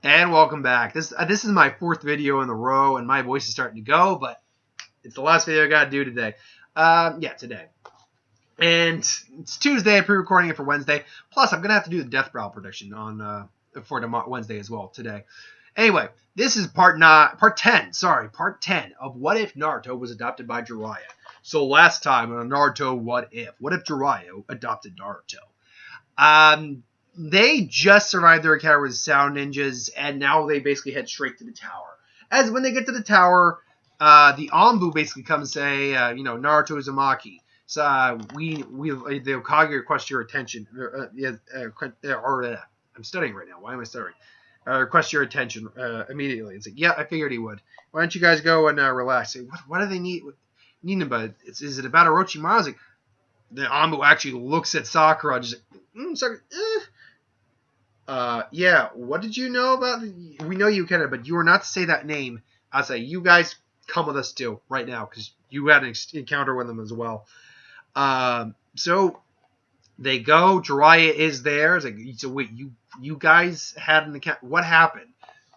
And welcome back. This is my fourth video in a row, and my voice is starting to go, but it's the last video I got to do today. Today. And it's Tuesday. I'm pre-recording it for Wednesday. Plus, I'm gonna have to do the Death Brow prediction on for tomorrow, Wednesday as well today. Anyway, this is part 10 of What If Naruto Was Adopted by Jiraya. So last time on Naruto, what if Jiraya adopted Naruto? They just survived their encounter with sound ninjas, and now they basically head straight to the tower. As when they get to the tower, the Anbu basically come and say, Naruto Uzumaki. So the Hokage request your attention. I'm studying right now. Why am I stuttering? Request your attention immediately. It's like, yeah, I figured he would. Why don't you guys go and relax? Like, what do they need about? Is it about Orochimaru? Like, the Anbu actually looks at Sakura, just like, Sakura, yeah, what did you know about? We know you can, but you are not to say that name. I'll say, you guys come with us too, right now, because you had an encounter with them as well. So they go. Jiraiya is there. It's like, so wait, you guys had an encounter. What happened?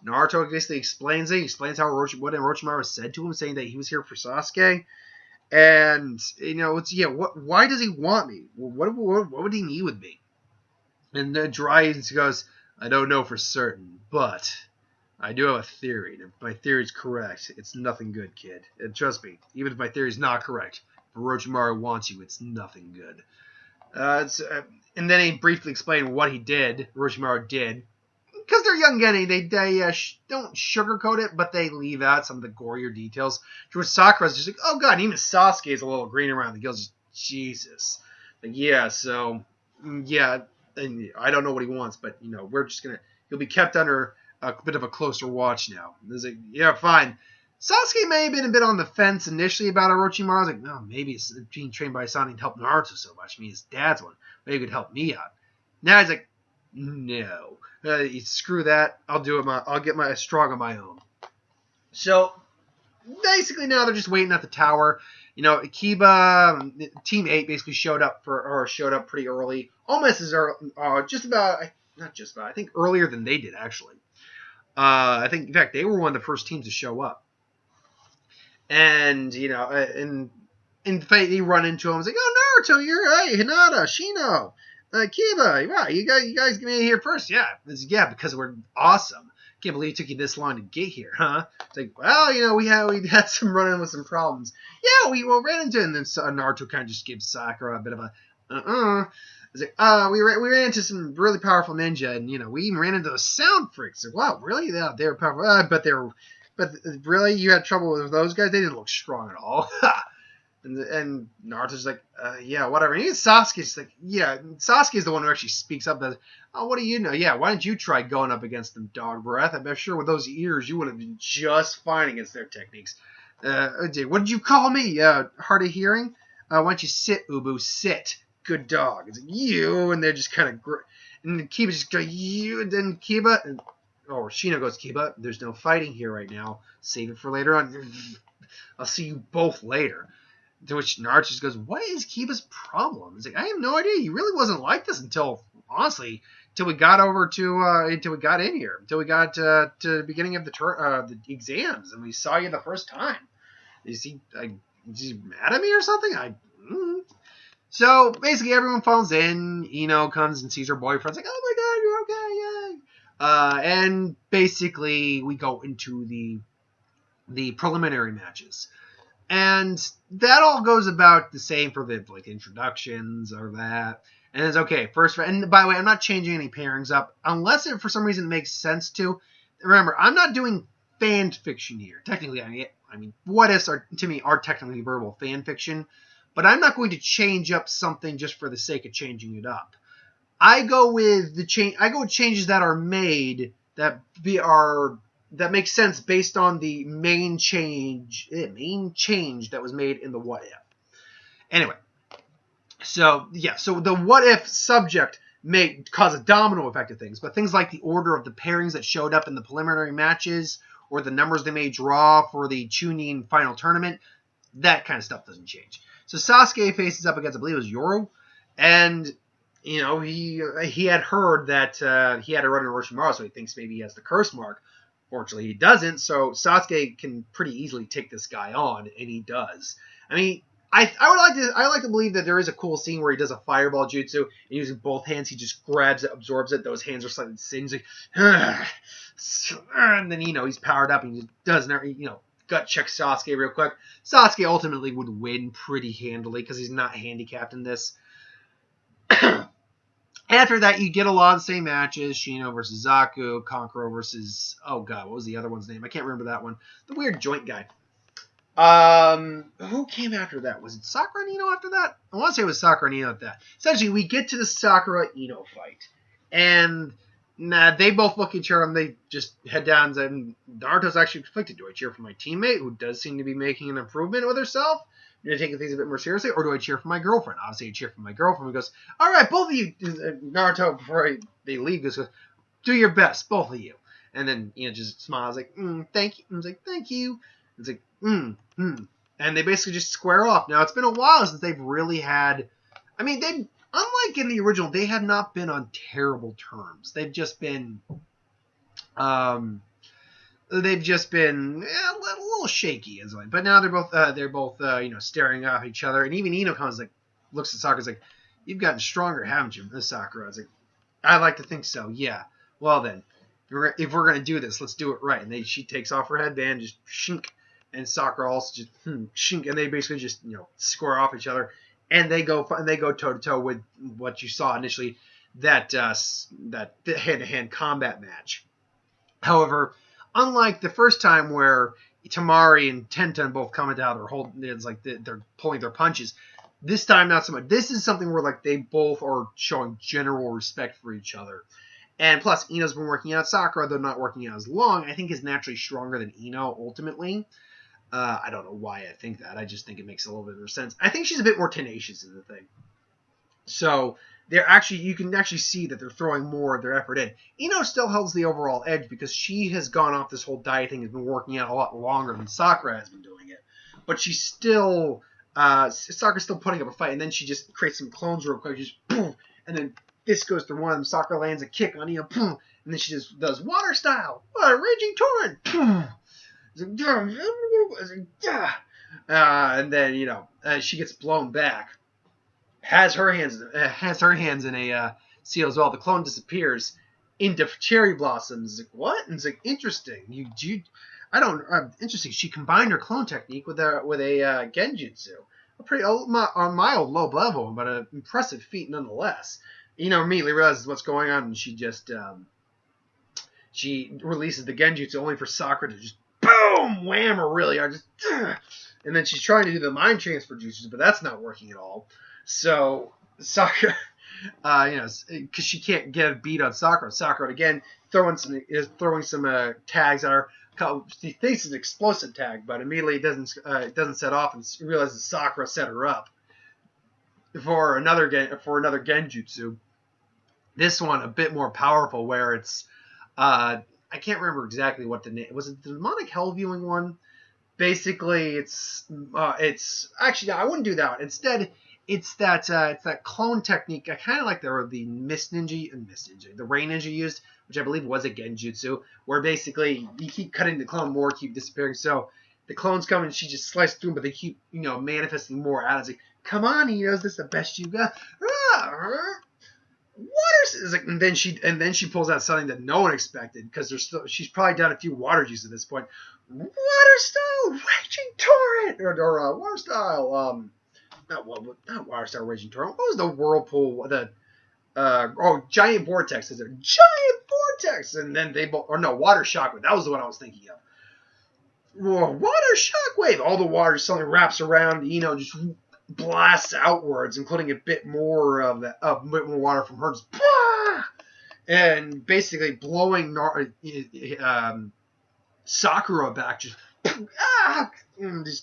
Naruto basically explains it. He explains how what Orochimaru said to him, saying that he was here for Sasuke. And why does he want me? What would he need with me? And then Jiraiya goes, I don't know for certain, but I do have a theory. And if my theory is correct, it's nothing good, kid. And trust me, even if my theory is not correct, if Orochimaru wants you, it's nothing good. And then he briefly explained what Orochimaru did. Because they're young Genny, they don't sugarcoat it, but they leave out some of the gorier details. George Sakura's just like, oh god, even Sasuke is a little green around the gills. Jesus. Like, yeah, so, yeah, and I don't know what he wants, but, he'll be kept under a bit of a closer watch now. And like, yeah, fine. Sasuke may have been a bit on the fence initially about Orochimaru. I was like, no, maybe it's being trained by Asani to help Naruto so much. I mean, his dad's one. Maybe he could help me out. Now he's like, no. Screw that. I'll do it. I'll get strong on my own. So basically now they're just waiting at the tower. Akiba, Team 8 basically showed up pretty early. Almost as early, I think earlier than they did, actually. I think, in fact, they were one of the first teams to show up. And, in fact, they run into him. It's like, oh, Naruto, hey, Hinata, Shino, Akiba, wow, you guys get me here first. Yeah, because we're awesome. Can't believe it took you this long to get here, huh? It's like, well, we had some run-in with some problems. Yeah, we ran into it. And then Naruto kind of just gives Sakura a bit of a, It's like, we ran into some really powerful ninja, and, we even ran into those sound freaks. Like, wow, really? Yeah, they were powerful. But really, you had trouble with those guys? They didn't look strong at all. And Naruto's like, yeah, whatever. And even Sasuke's like, yeah, Sasuke's the one who actually speaks up. That, oh, what do you know? Yeah, why didn't you try going up against them, dog breath? I'm sure with those ears, you would have been just fine against their techniques. What did you call me? Hard of hearing? Why don't you sit, Ubu? Sit. Good dog. It's like, you, and they're just kind of, and Kiba just go, you, and then Kiba, Shino goes, Kiba, there's no fighting here right now. Save it for later on. I'll see you both later. To which Naruto just goes, what is Kiba's problem? It's like, I have no idea. He really wasn't like this until we got over to, until we got in here. Until we got to the beginning of the exams, and we saw you the first time. Is he mad at me or something? So, basically, everyone falls in. Ino comes and sees her boyfriend's like, oh my god, you're okay, yay! And basically, we go into the preliminary matches. And that all goes about the same for the introductions or that. And it's okay. And by the way, I'm not changing any pairings up unless it for some reason makes sense to. Remember, I'm not doing fan fiction here. Technically, I mean, what ifs to me are technically verbal fan fiction, but I'm not going to change up something just for the sake of changing it up. I go with changes that are made that make sense based on the main change that was made in the what if. Anyway, so the what if subject may cause a domino effect of things, but things like the order of the pairings that showed up in the preliminary matches or the numbers they may draw for the Chunin final tournament, that kind of stuff doesn't change. So Sasuke faces up against, I believe it was Yoru, and he had heard that he had to run in Orochimaru, so he thinks maybe he has the curse mark. Fortunately, he doesn't, so Sasuke can pretty easily take this guy on, and he does. I mean, I like to believe that there is a cool scene where he does a fireball jutsu, and using both hands, he just grabs it, absorbs it. Those hands are slightly singed, like, and then he's powered up, and he just doesn't, gut check Sasuke real quick. Sasuke ultimately would win pretty handily because he's not handicapped in this. After that, you get a lot of the same matches. Shino versus Zaku, Kankuro versus... Oh, God, what was the other one's name? I can't remember that one. The weird joint guy. Who came after that? Was it Sakura and Ino after that? I want to say it was Sakura and Ino after that. Essentially, we get to the Sakura-Ino fight. And they both look at each other and they just head down. And Naruto's actually conflicted. Do I cheer for my teammate, who does seem to be making an improvement with herself? Do I take things a bit more seriously, or do I cheer for my girlfriend? Obviously, I cheer for my girlfriend. Who goes, all right, both of you, Naruto, before they leave, goes, do your best, both of you. And then, just smiles like, thank you. And it's like, thank you. It's like, And they basically just square off. Now, it's been a while since they've really had, unlike in the original, they have not been on terrible terms. They've just been, a little shaky as well. But now they're both staring off each other. And even Ino comes looks at Sakura, like, you've gotten stronger, haven't you, Sakura? I was like, I like to think so. Yeah. Well then, if we're gonna do this, let's do it right. And she takes off her headband, just shink, and Sakura also just shink, and they basically just square off each other, and they go toe to toe with what you saw initially, that hand-to-hand combat match. However, unlike the first time where Tamari and Tenten both come out, they're pulling their punches. This time, not so much. This is something where they both are showing general respect for each other. And plus, Ino's been working out. Sakura, though not working out as long, I think is naturally stronger than Ino ultimately. I don't know why I think that. I just think it makes a little bit more sense. I think she's a bit more tenacious is the thing. So you can actually see that they're throwing more of their effort in. Ino still holds the overall edge because she has gone off this whole diet thing, has been working out a lot longer than Sakura has been doing it. But she's still, Sakura's still putting up a fight, and then she just creates some clones real quick, just boom, and then this goes through one of them. Sakura lands a kick on Ino, boom, and then she just does water style, raging torrent, boom. And then she gets blown back. Has her hands in a seal as well. The clone disappears into cherry blossoms. Like, what? And it's like, interesting. Interesting. She combined her clone technique with a genjutsu. A mild low level, but an impressive feat nonetheless. Immediately realizes what's going on, and she just she releases the genjutsu only for Sakura to just boom, wham her really hard, and then she's trying to do the mind transfer jutsu, but that's not working at all. So Sakura, because she can't get a beat on Sakura. Sakura again throwing some tags at her. She thinks it's an explosive tag, but immediately it doesn't set off, and realizes Sakura set her up for another genjutsu. This one a bit more powerful, where it's I can't remember exactly what the name was. It the demonic hell viewing one? Basically, it's actually I wouldn't do that one. Instead, it's that clone technique. I kind of like the Mist Ninja, the Rain Ninja used, which I believe was a genjutsu, where basically you keep cutting the clone more, keep disappearing. So the clones come and she just slices through them, but they keep manifesting more out. It's like, come on, is this the best you got? And then she pulls out something that no one expected, because she's probably done a few water juices at this point. Water style raging torrent or water style not water style raging torrent. What was the whirlpool? Giant vortex. Is there giant vortex? And then they both water shockwave. That was the one I was thinking of. Water shockwave. All the water suddenly wraps around. Just blasts outwards, including a bit more water from her, just, and basically blowing Sakura back, just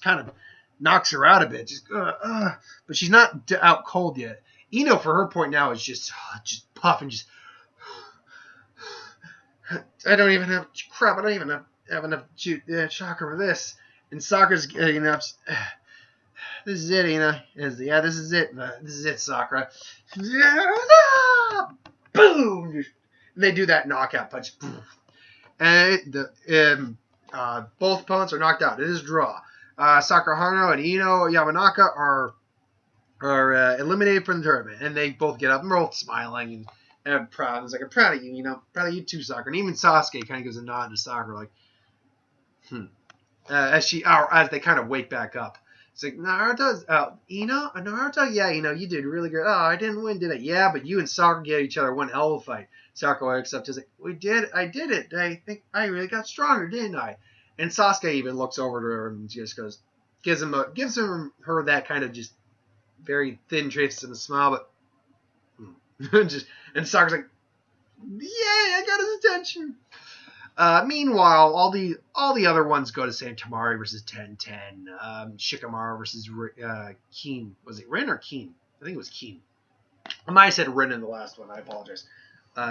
kind of knocks her out a bit, but she's not out cold yet. Ino, for her point now, is just puffing, just I don't even have chakra for this, and Sakura's enough. this is it, Ina. Yeah, this is it. This is it, Sakura. Boom! And they do that knockout punch. And both opponents are knocked out. It is a draw. Sakura Haruno and Ino Yamanaka are eliminated from the tournament, and they both get up and they're both smiling and I'm proud. It's like, I'm proud of you, proud of you too, Sakura. And even Sasuke kind of gives a nod to Sakura, like, as they kind of wake back up. It's like, Naruto's Naruto, yeah, you did really good. Oh, I didn't win, did I? Yeah, but you and Sakura gave each other one hell of a fight. Sakura wakes up to like, I did it. I think I really got stronger, didn't I? And Sasuke even looks over to her and just goes, gives her that kind of just very thin trace and a smile, but and Sakura's like, yay, I got his attention. Meanwhile, all the other ones go to say Tamari versus 10-10, Shikamaru versus Keen. Was it Rin or Keen? I think it was Keen. I might have said Rin in the last one. I apologize.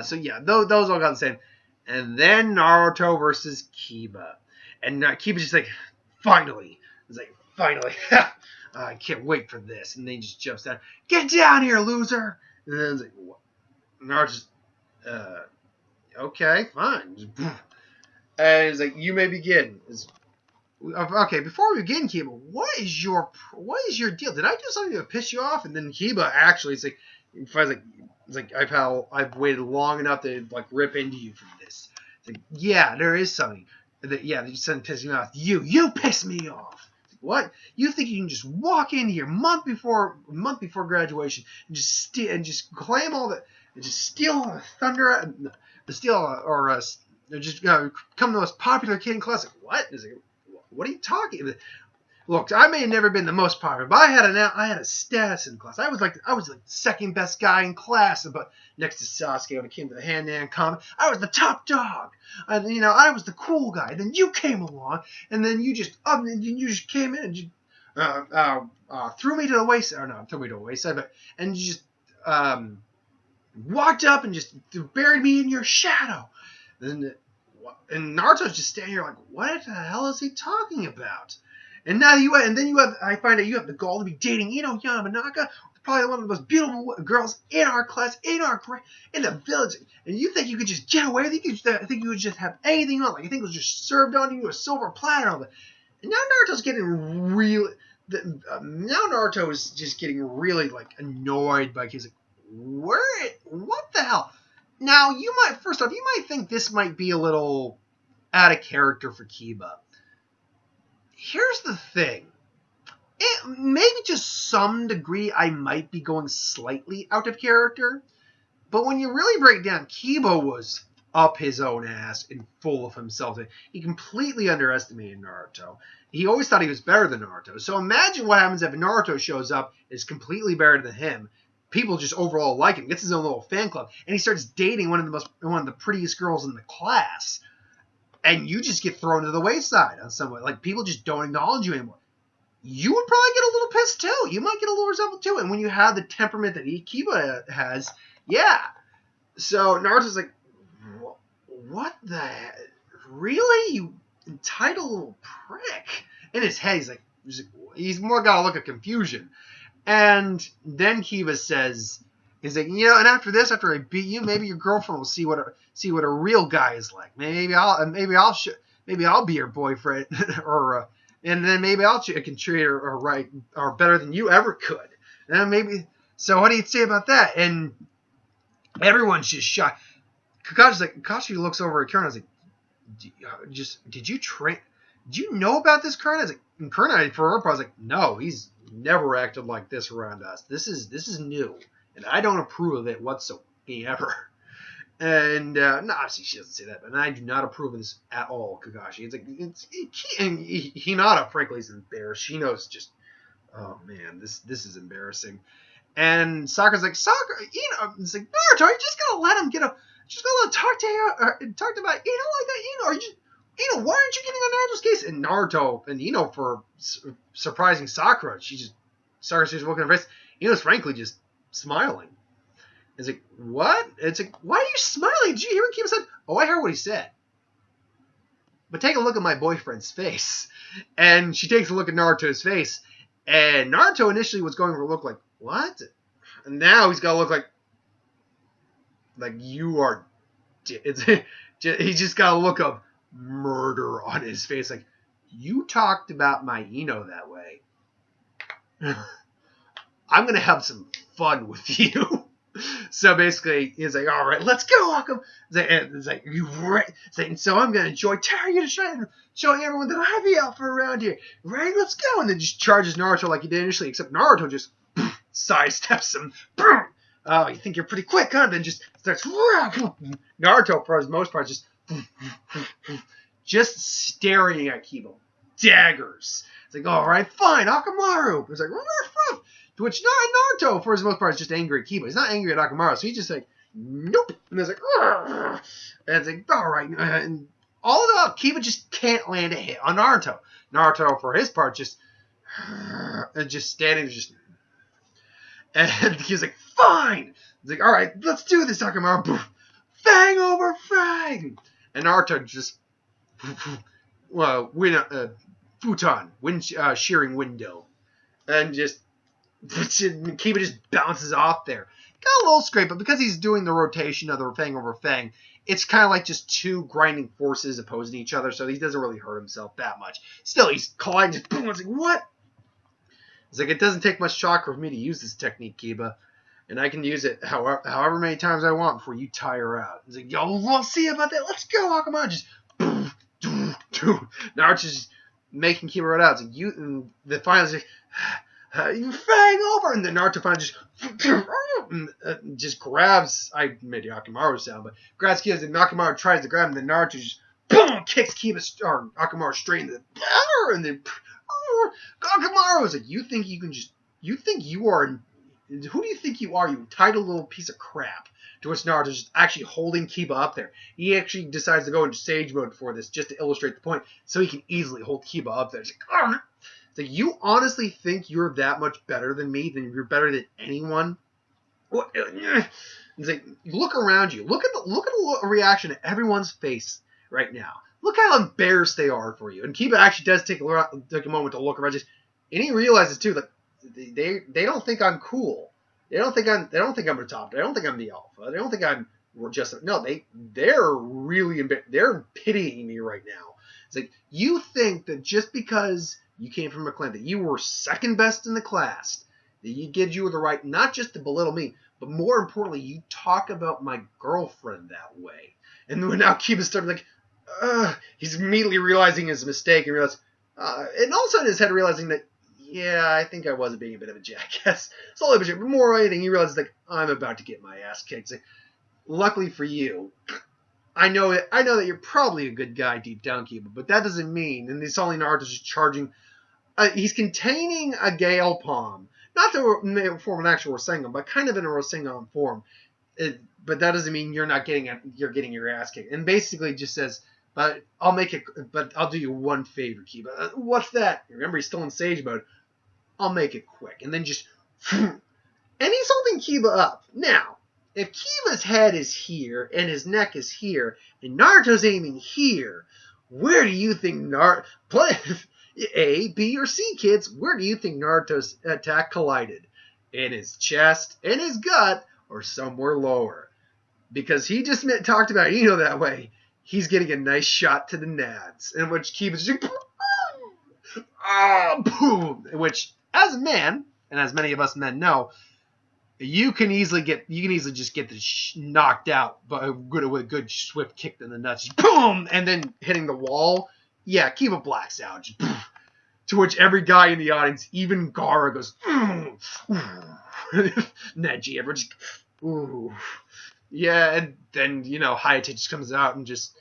So yeah, those all got the same. And then Naruto versus Kiba. And Kiba's just like, finally. It's like, finally. I can't wait for this. And then he just jumps down. Get down here, loser. And then it's like, what? Naruto's okay, fine. And he's like, you may begin. Okay, before we begin, Kiba, what is your deal? Did I do something to piss you off? And then Kiba actually, I've waited long enough to like rip into you for this. It's like, yeah, there is something. There's something pissing me off. You piss me off. It's like, what? You think you can just walk in here month before graduation and just claim all that, and just steal all the thunder, just come the most popular kid in class? Like, what? It's like, what are you talking about? Look, I may have never been the most popular, but I had a status in class. I was like the second best guy in class, but next to Sasuke when it came to the hand-to-hand combat, I was the top dog. I was the cool guy. Then you came along, and then you just came in and just threw me to the wayside. Or not threw me to the wayside, but and you just walked up and just buried me in your shadow. And Naruto's just standing here like, what the hell is he talking about? And now I find out you have the gall to be dating Ino Yamanaka, probably one of the most beautiful girls in our class, in the village. And you think you could just get away with it? I think you would just have anything on. Like, I think it was just served on you a silver platter. And now Naruto's getting really... now Naruto is just getting really, like, annoyed by... He's like, what the hell? Now, first off, you might think this might be a little out of character for Kiba. Here's the thing. Maybe to some degree I might be going slightly out of character, but when you really break down, Kiba was up his own ass and full of himself. He completely underestimated Naruto. He always thought he was better than Naruto. So imagine what happens if Naruto shows up, is completely better than him. People just overall like him, gets his own little fan club, and he starts dating one of the prettiest girls in the class. And you just get thrown to the wayside on someone. Like, people just don't acknowledge you anymore. You would probably get a little pissed, too. You might get a little resentful, too. And when you have the temperament that Kiba has, yeah. So Naruto's like, what the... Really? You entitled little prick. In his head, he's more got a look of confusion. And then Kiba says... He's like, and after this, after I beat you, maybe your girlfriend will see what a real guy is like. Maybe I'll be your boyfriend, and then maybe I can treat her right or better than you ever could. And maybe. So what do you say about that? And everyone's just shocked. Kakashi looks over at Kurna. I was like, did you train? Did you know about this, Kurna? I was like, and Kurna for her part was like, no, he's never acted like this around us. This is new. And I don't approve of it whatsoever. And obviously she doesn't say that, but I do not approve of this at all, Kakashi. It's like, and Hinata, frankly, is embarrassed. She knows just, oh man, this is embarrassing. And Sakura's like, it's like, Naruto, are you just gonna let him talk to you, or talk about like that, or you just, why aren't you getting on Naruto's case? And Naruto and Ino, for surprising Sakura, Sakura's just looking at her face. Ino's frankly just smiling. It's like, what? It's like, why are you smiling? Did you hear what Kiba said? Oh, I heard what he said. But take a look at my boyfriend's face. And she takes a look at Naruto's face. And Naruto initially was going to look like, what? And now he's got to look like you are. He's just got a look of murder on his face. Like, you talked about my Ino that way. I'm going to have some fun with you. So basically, he's like, all right, let's go, Akam. It's like, you right? It's like, so I'm going to enjoy tearing you to shreds, showing everyone that I have the alpha around here. Right? Let's go. And then just charges Naruto like he did initially, except Naruto just sidesteps him. Oh, you think you're pretty quick, huh? Then just starts. Naruto, for the most part, just staring at Kiba. Daggers. It's like, all right, fine, Akamaru. It's like, to which Naruto, for the most part, is just angry at Kiba. He's not angry at Akamaru, so he's just like, nope. And it's like, and it's like, all right. And all in all, Kiba just can't land a hit on Naruto. Naruto, for his part, just standing, and he's like, fine. He's like, all right, let's do this, Akamaru. Fang over fang. And Naruto just, futon, shearing window. And just, Kiba just bounces off there. Got a little scrape, but because he's doing the rotation of the fang over fang, it's kind of like just two grinding forces opposing each other, so he doesn't really hurt himself that much. Still, he's colliding, just boom. It's like, what? It's like, it doesn't take much chakra for me to use this technique, Kiba. And I can use it however many times I want before you tire out. He's like, yo, we'll see about that. Let's go, Akamaru. Just, Naruto's just making Kiba run out. It's like, and the finals like, you fang over. And then Naruto finally just grabs, I made the Akamaru sound, but grabs Kiba, and Akamaru tries to grab him, and then Naruto just, boom, kicks Akamaru straight in the bladder, and then, Akamaru is like, you think you are, who do you think you are, you entitled little piece of crap? To which Naruto's just actually holding Kiba up there. He actually decides to go into Sage mode for this, just to illustrate the point, so he can easily hold Kiba up there. It's like, you honestly think you're that much better than me, than you're better than anyone? It's like, look around you. Look at the reaction to everyone's face right now. Look how embarrassed they are for you. And Kiba actually does take a moment to look around, and he realizes too, like, they don't think I'm cool. They don't think I'm the top. They don't think I'm the alpha. They don't think I'm just, no, they're really they're pitying me right now. It's like, you think that just because you came from a clan, that you were second best in the class, that you were the right not just to belittle me, but more importantly, you talk about my girlfriend that way. And when now Kiba's starting like, he's immediately realizing his mistake and and all of a sudden his head realizing that, yeah, I think I was being a bit of a jackass. Slowly but surely, but more anything, he realizes, like, I'm about to get my ass kicked. Like, luckily for you, I know that you're probably a good guy deep down, Kiba, but that doesn't mean, and this only Naruto's just charging, he's containing a Gale Palm, not to form an actual Rasengan, but kind of in a Rasengan form. But that doesn't mean you're getting your ass kicked. And basically just says, but I'll do you one favor, Kiba. What's that? Remember, he's still in Sage mode. I'll make it quick. And then just, and he's holding Kiba up. Now, if Kiba's head is here, and his neck is here, and Naruto's aiming here, where do you think A, B, or C, kids, where do you think Naruto's attack collided? In his chest, in his gut, or somewhere lower? Because he just talked about Ino that way. He's getting a nice shot to the nads, in which Kiba's just, boom, which, as a man, and as many of us men know, you can easily just get knocked out with a good swift kick in the nuts, just boom, and then hitting the wall. Yeah, Kiba blacks out. Just, to which every guy in the audience, even Gaara, goes, Neji, everyone just, ooh. Yeah, and then, Hayate just comes out and just,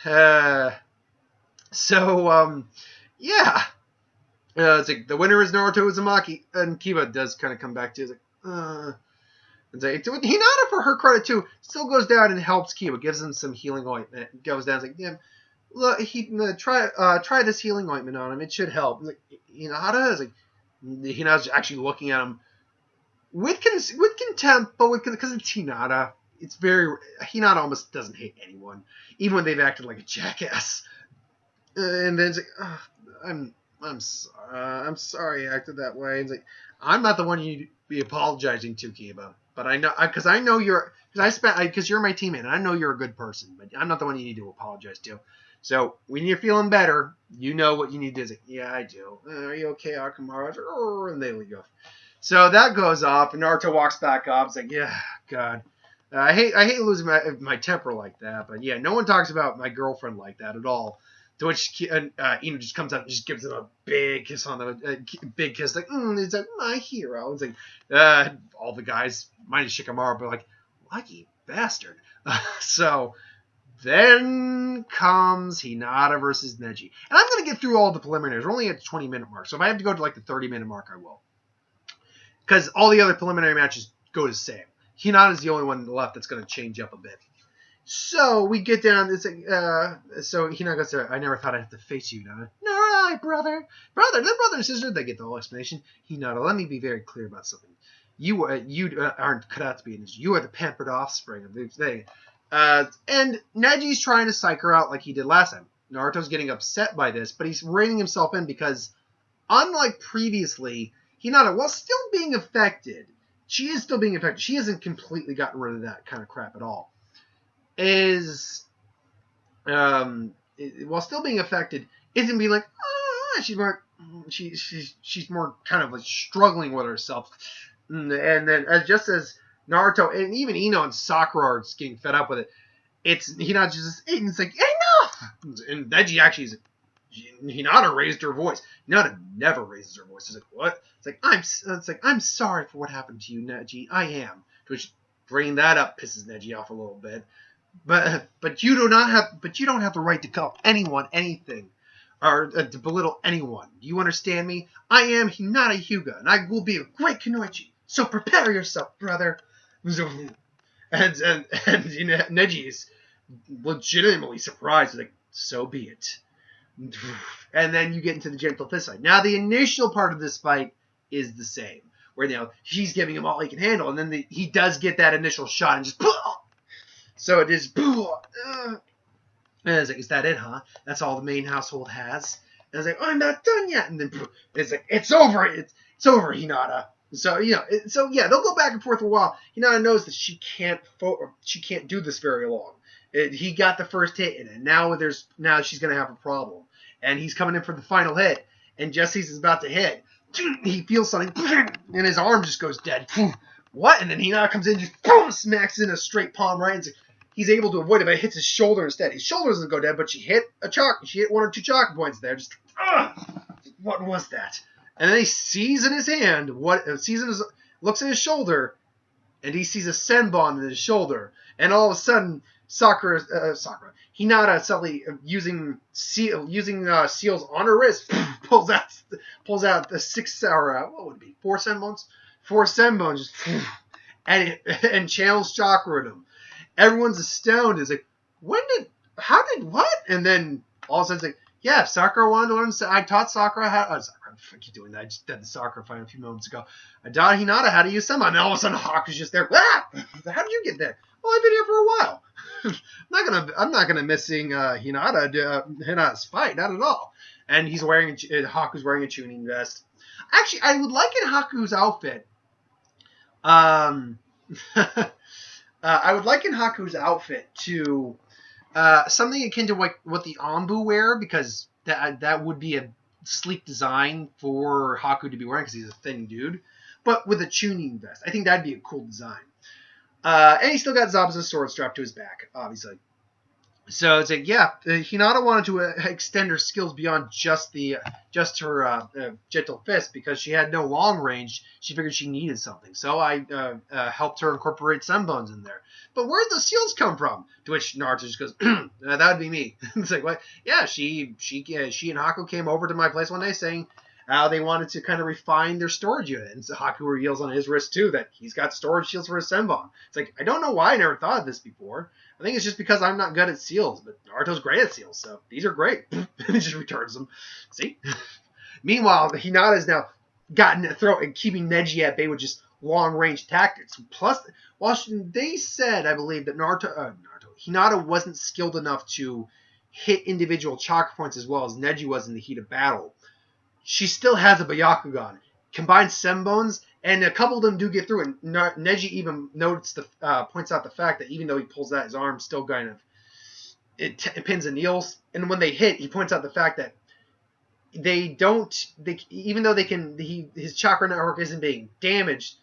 yeah. It's like, the winner is Naruto Uzumaki, and Kiba does kind of come back to it. It's like, Hinata, for her credit too, still goes down and helps Kiba, gives him some healing ointment, goes down, it's like, yeah, look, try this healing ointment on him, it should help. It's like, Hinata is like, Hinata's actually looking at him with contempt, but because it's Hinata, Hinata almost doesn't hate anyone, even when they've acted like a jackass. And then it's like, I'm sorry I acted that way. It's like, I'm not the one you be apologizing to, Kiba. But I know, because I know you're, because you're my teammate, and I know you're a good person. But I'm not the one you need to apologize to. So when you're feeling better, you know what you need to do. Like, yeah, I do. Are you okay, Akamaru? And they leave off. So that goes off, and Naruto walks back up. It's like, yeah, God. I hate losing my temper like that, but yeah, no one talks about my girlfriend like that at all. To which Ino just comes up and just gives him a big kiss on the big kiss, like it's like my hero. It's like all the guys minus Shikamaru, but like lucky bastard. So then comes Hinata versus Neji, and I'm gonna get through all the preliminaries. We're only at the 20-minute mark, so if I have to go to like the 30-minute mark, I will, because all the other preliminary matches go the same. Hinata's the only one left that's going to change up a bit. So we get down. It's like, so Hinata goes, I never thought I'd have to face you, Hinata. No, right, brother. They're brother and sister. They get the whole explanation. Hinata, let me be very clear about something. You aren't cut out to be an ninja. You are the pampered offspring of the thing. And Neji's trying to psych her out like he did last time. Naruto's getting upset by this, but he's reining himself in because, unlike previously, Hinata, while still being affected, she is still being affected. She hasn't completely gotten rid of that kind of crap at all. While still being affected, isn't being like, she's more, she's more kind of like struggling with herself. And then just as Naruto and even Ino and Sakura are just getting fed up with it, it's Hinata just, it's like, enough! And Neji actually is, Hinata raised her voice. Hinata never raises her voice. It's like, what? It's like, I'm sorry for what happened to you, Neji. I am. Which, bringing that up pisses Neji off a little bit. But you don't have the right to call anyone anything, or to belittle anyone. Do you understand me? I am Hinata Hyuga, and I will be a great Kunoichi. So prepare yourself, brother. And Neji is legitimately surprised. Like, so be it. And then you get into the gentle fist fight. Now, the initial part of this fight is the same, where he's giving him all he can handle, and then he does get that initial shot and just. So it is. And it's like, is that it, huh? That's all the main household has. And it's like, I'm not done yet. And then it's like, it's over. It's over, Hinata. So they'll go back and forth for a while. Hinata knows that she can't do this very long. He got the first hit in it. Now she's gonna have a problem. And he's coming in for the final hit. And just as he's about to hit, he feels something, and his arm just goes dead. What? And then Hinata comes in, just boom, smacks in a straight palm right. And he's able to avoid it, but it hits his shoulder instead. His shoulder doesn't go dead, but she hit one or two chalk points there. Just, what was that? And then he sees in his hand looks at his shoulder, and he sees a senbon in his shoulder. And all of a sudden, Hinata suddenly using seals on her wrist, pulls out the 6 hour, what would it be, 4 senbons? 4 senbons, just, and channels chakra at him. Everyone's astounded. It's like, how did what? And then all of a sudden it's like, yeah, Sakura wanted to learn. I taught Sakura how. Sakura, I keep doing that. I just did the Sakura fight a few moments ago. I taught Hinata how to use Senbon. And all of a sudden, Haku's just there. Ah! How did you get there? Well, I've been here for a while. I'm not gonna missing Hinata's fight, not at all. And Haku's wearing a tuning vest. Actually, I would like in Haku's outfit. I would like in Haku's outfit to something akin to what the Anbu wear, because that would be a sleek design for Haku to be wearing because he's a thin dude, but with a tuning vest. I think that'd be a cool design. And he still got Zabuza's sword strapped to his back, obviously. So it's like, yeah, Hinata wanted to extend her skills beyond just her gentle fist, because she had no long range. She figured she needed something. So I helped her incorporate Senbons in there. But where'd the seals come from? To which Naruto just goes, that would be me. It's like, what? Yeah, she and Haku came over to my place one day saying they wanted to kind of refine their storage unit. And so Haku reveals on his wrist, too, that he's got storage shields for his Senbon. It's like, I don't know why I never thought of this before. I think it's just because I'm not good at seals, but Naruto's great at seals, so these are great. And he just returns them. See? Meanwhile, Hinata's now gotten a throat and keeping Neji at bay with just long-range tactics. Plus, they said, I believe, that Hinata wasn't skilled enough to hit individual chakra points as well as Neji was in the heat of battle. she still has a Byakugan. Combined Senbons, and a couple of them do get through. And Neji even points out the fact that even though he pulls out, his arm still kind of it pins and needles. And when they hit, he points out the fact that even though his chakra network isn't being damaged,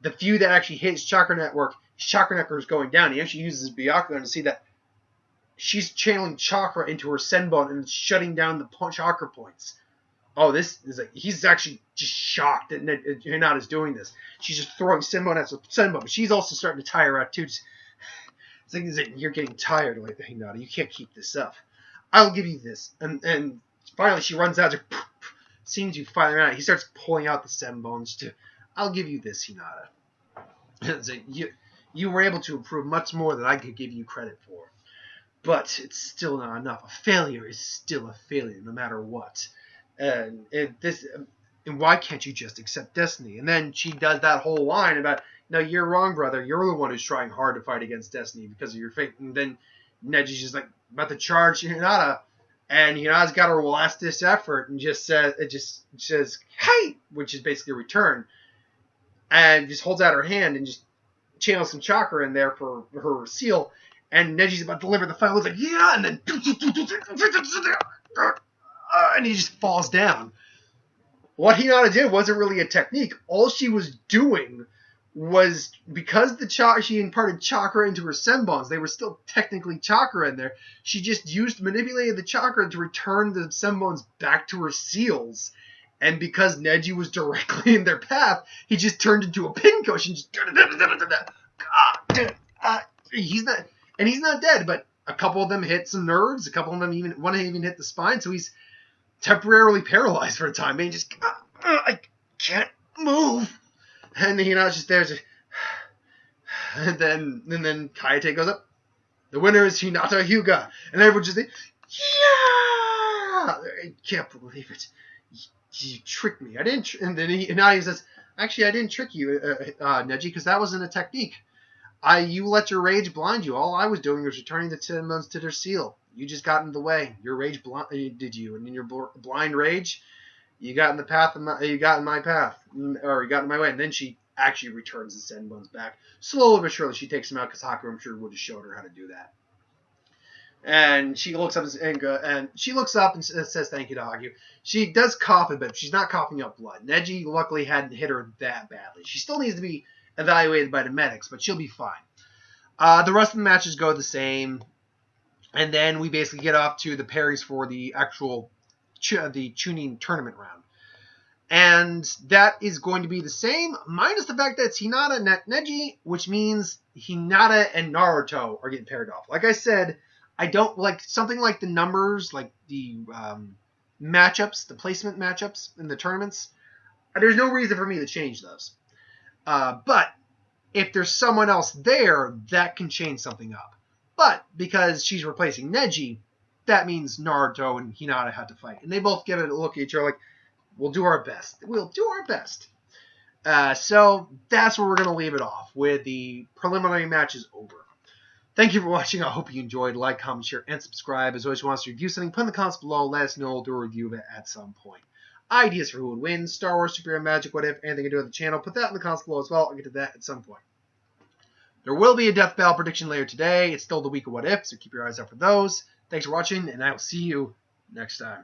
the few that actually hit his chakra network is going down. He actually uses his Byakugan to see that she's channeling chakra into her Senbon and shutting down the chakra points. Oh, this is he's actually just shocked that Hinata's doing this. She's just throwing Senbon at Senbon, but she's also starting to tire out too. It's like you're getting tired, like Hinata. You can't keep this up. I'll give you this, and finally she runs out. Seeing you finally out, he starts pulling out the Senbons too. I'll give you this, Hinata. It's like, you were able to improve much more than I could give you credit for, but it's still not enough. A failure is still a failure, no matter what. And why can't you just accept destiny? And then she does that whole line about, no, you're wrong, brother. You're the one who's trying hard to fight against destiny because of your fate. And then Neji's just like about to charge Hinata, and Hinata's got her last-ditch effort and just says, hey, which is basically a return, and just holds out her hand and just channels some chakra in there for her seal. And Neji's about to deliver the final. He's like, yeah, and then and he just falls down. What Hinata did wasn't really a technique. All she was doing was, because she imparted chakra into her Senbons, they were still technically chakra in there. She just manipulated the chakra to return the Senbons back to her seals. And because Neji was directly in their path, he just turned into a pincushion. He's not dead, but a couple of them hit some nerves. A couple of them one even hit the spine, so he's temporarily paralyzed for a time. And he just, I can't move. And Hinata's just there. And then Kayate goes up. The winner is Hinata Hyuga. And everyone just like, yeah! I can't believe it. You tricked me. I didn't. And then Hinata says, actually, I didn't trick you, Neji, because that wasn't a technique. You let your rage blind you. All I was doing was returning the Senbons to their seal. You just got in the way. Your rage blinded you, and in your blind rage, you got in the path. You got in my path, or you got in my way. And then she actually returns the Senbons back. Slowly but surely, she takes them out because Haku, I'm sure, would have showed her how to do that. And she looks up and says thank you to Haku. She does cough a bit, but she's not coughing up blood. Neji luckily hadn't hit her that badly. She still needs to be evaluated by the medics, but she'll be fine. The rest of the matches go the same. And then we basically get off to the pairings for the actual the Chunin tournament round. And that is going to be the same, minus the fact that it's Hinata and Neji, which means Hinata and Naruto are getting paired off. Like I said, I don't like something like the numbers, like the matchups, the placement matchups in the tournaments. There's no reason for me to change those. But if there's someone else there, that can change something up. But because she's replacing Neji, that means Naruto and Hinata had to fight. And they both give it a look at each other like, we'll do our best. We'll do our best. So that's where we're going to leave it off, with the preliminary matches over. Thank you for watching. I hope you enjoyed. Like, comment, share, and subscribe. As always, if you want us to review something, put in the comments below. Let us know. We'll do a review of it at some point. Ideas for who would win, Star Wars, superhero, magic, what if, anything to do with the channel, put that in the comments below as well. I'll get to that at some point. There will be a Death Battle prediction later today. It's still the week of what if, so keep your eyes out for those. Thanks for watching, and I will see you next time.